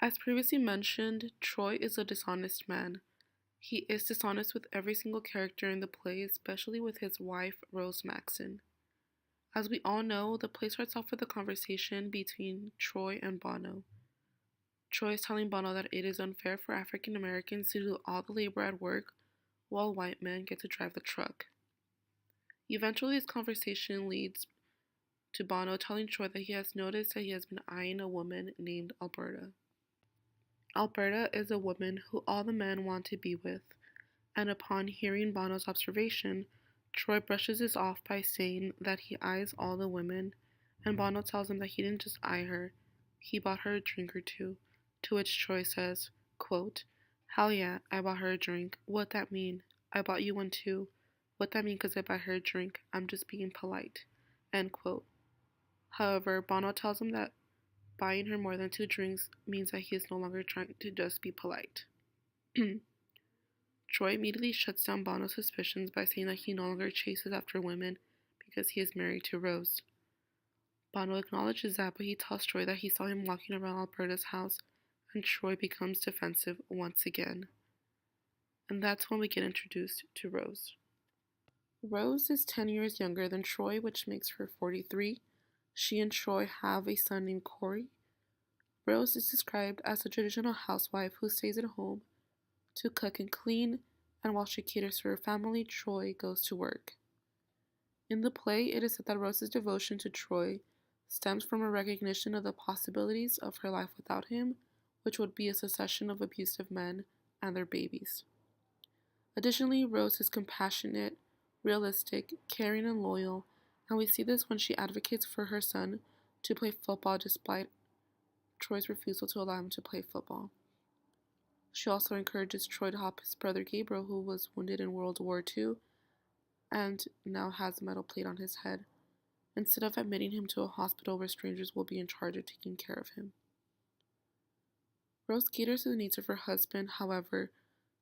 As previously mentioned, Troy is a dishonest man. He is dishonest with every single character in the play, especially with his wife, Rose Maxon. As we all know, the play starts off with a conversation between Troy and Bono. Troy is telling Bono that it is unfair for African Americans to do all the labor at work while white men get to drive the truck. Eventually, this conversation leads to Bono telling Troy that he has noticed that he has been eyeing a woman named Alberta. Alberta is a woman who all the men want to be with, and upon hearing Bono's observation, Troy brushes this off by saying that he eyes all the women, and Bono tells him that he didn't just eye her, he bought her a drink or two, to which Troy says, quote, "Hell yeah, I bought her a drink. What that mean? I bought you one too. What that mean because I bought her a drink? I'm just being polite." End quote. However, Bono tells him that buying her more than 2 drinks means that he is no longer trying to just be polite. Troy immediately shuts down Bono's suspicions by saying that he no longer chases after women because he is married to Rose. Bono acknowledges that, but he tells Troy that he saw him walking around Alberta's house, and Troy becomes defensive once again. And that's when we get introduced to Rose. Rose is 10 years younger than Troy, which makes her 43. She and Troy have a son named Corey. Rose is described as a traditional housewife who stays at home to cook and clean, and while she caters for her family, Troy goes to work. In the play, it is said that Rose's devotion to Troy stems from a recognition of the possibilities of her life without him, which would be a succession of abusive men and their babies. Additionally, Rose is compassionate, realistic, caring, and loyal, and we see this when she advocates for her son to play football despite Troy's refusal to allow him to play football. She also encourages Troy to help his brother Gabriel, who was wounded in World War II and now has a metal plate on his head, instead of admitting him to a hospital where strangers will be in charge of taking care of him. Rose caters to the needs of her husband, however,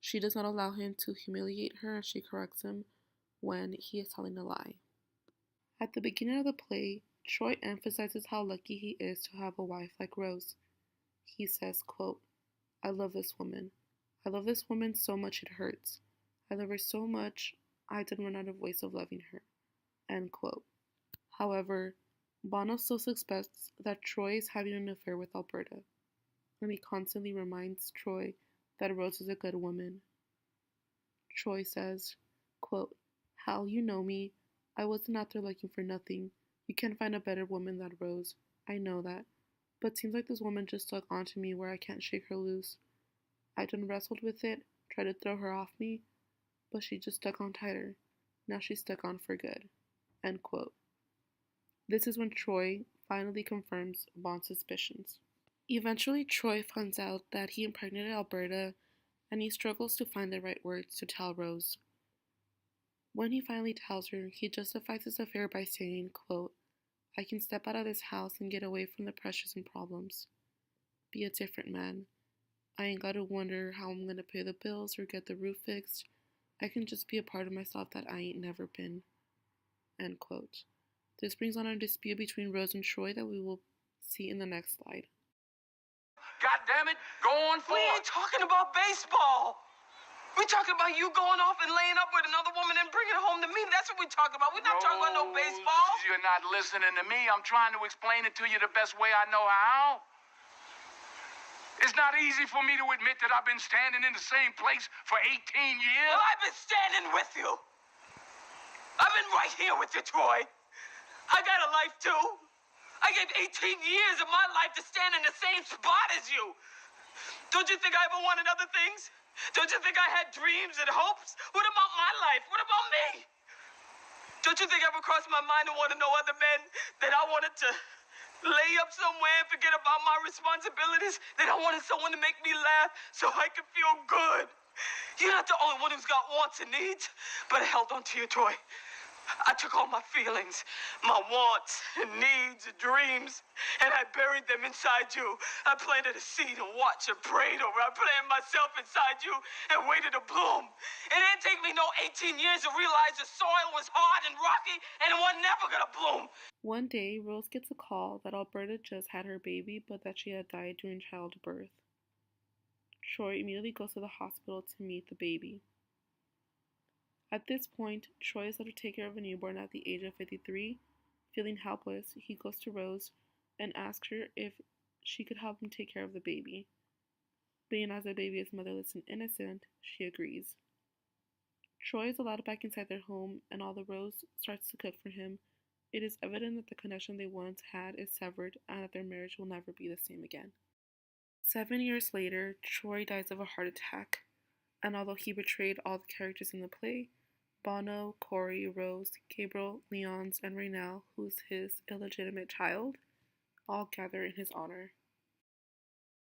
she does not allow him to humiliate her, and she corrects him when he is telling a lie. At the beginning of the play, Troy emphasizes how lucky he is to have a wife like Rose. He says, quote, "I love this woman. I love this woman so much it hurts. I love her so much I didn't run out of ways of loving her." End quote. However, Bono still suspects that Troy is having an affair with Alberta, and he constantly reminds Troy that Rose is a good woman. Troy says, quote, "Hal, you know me. I wasn't out there looking for nothing. You can't find a better woman than Rose. I know that. But seems like this woman just stuck onto me where I can't shake her loose. I done wrestled with it, tried to throw her off me, but she just stuck on tighter. Now she's stuck on for good." End quote. This is when Troy finally confirms Bond's suspicions. Eventually, Troy finds out that he impregnated Alberta, and he struggles to find the right words to tell Rose. When he finally tells her, he justifies his affair by saying, quote, "I can step out of this house and get away from the pressures and problems. Be a different man. I ain't gotta wonder how I'm gonna pay the bills or get the roof fixed. I can just be a part of myself that I ain't never been." End quote. This brings on a dispute between Rose and Troy that we will see in the next slide. God damn it, go on forward. We ain't talking about baseball. We talking about you going off and laying up with another woman and bringing her home to me. That's what we talking about. We're not talking about no baseball. You're not listening to me. I'm trying to explain it to you the best way I know how. It's not easy for me to admit that I've been standing in the same place for 18 years. Well, I've been standing with you. I've been right here with you, Troy. I got a life, too. I gave 18 years of my life to stand in the same spot as you. Don't you think I ever wanted other things? Don't you think I had dreams and hopes? What about my life? What about me? Don't you think it ever crossed my mind to want to know other men? That I wanted to lay up somewhere and forget about my responsibilities? That I wanted someone to make me laugh so I could feel good? You're not the only one who's got wants and needs, but I held on to you, Troy. I took all my feelings, my wants and needs and dreams, and I buried them inside you. I planted a seed and watched and prayed over. I planted myself inside you and waited to bloom. It didn't take me no 18 years to realize the soil was hard and rocky and it was never gonna bloom. One day, Rose gets a call that Alberta just had her baby, but that she had died during childbirth. Troy immediately goes to the hospital to meet the baby. At this point, Troy is left to take care of a newborn at the age of 53. Feeling helpless, he goes to Rose and asks her if she could help him take care of the baby. Being as the baby is motherless and innocent, she agrees. Troy is allowed back inside their home, and although Rose starts to cook for him, it is evident that the connection they once had is severed and that their marriage will never be the same again. 7 years later, Troy dies of a heart attack, and although he betrayed all the characters in the play, Bono, Corey, Rose, Gabriel, Leons, and Raynell, who's his illegitimate child, all gather in his honor.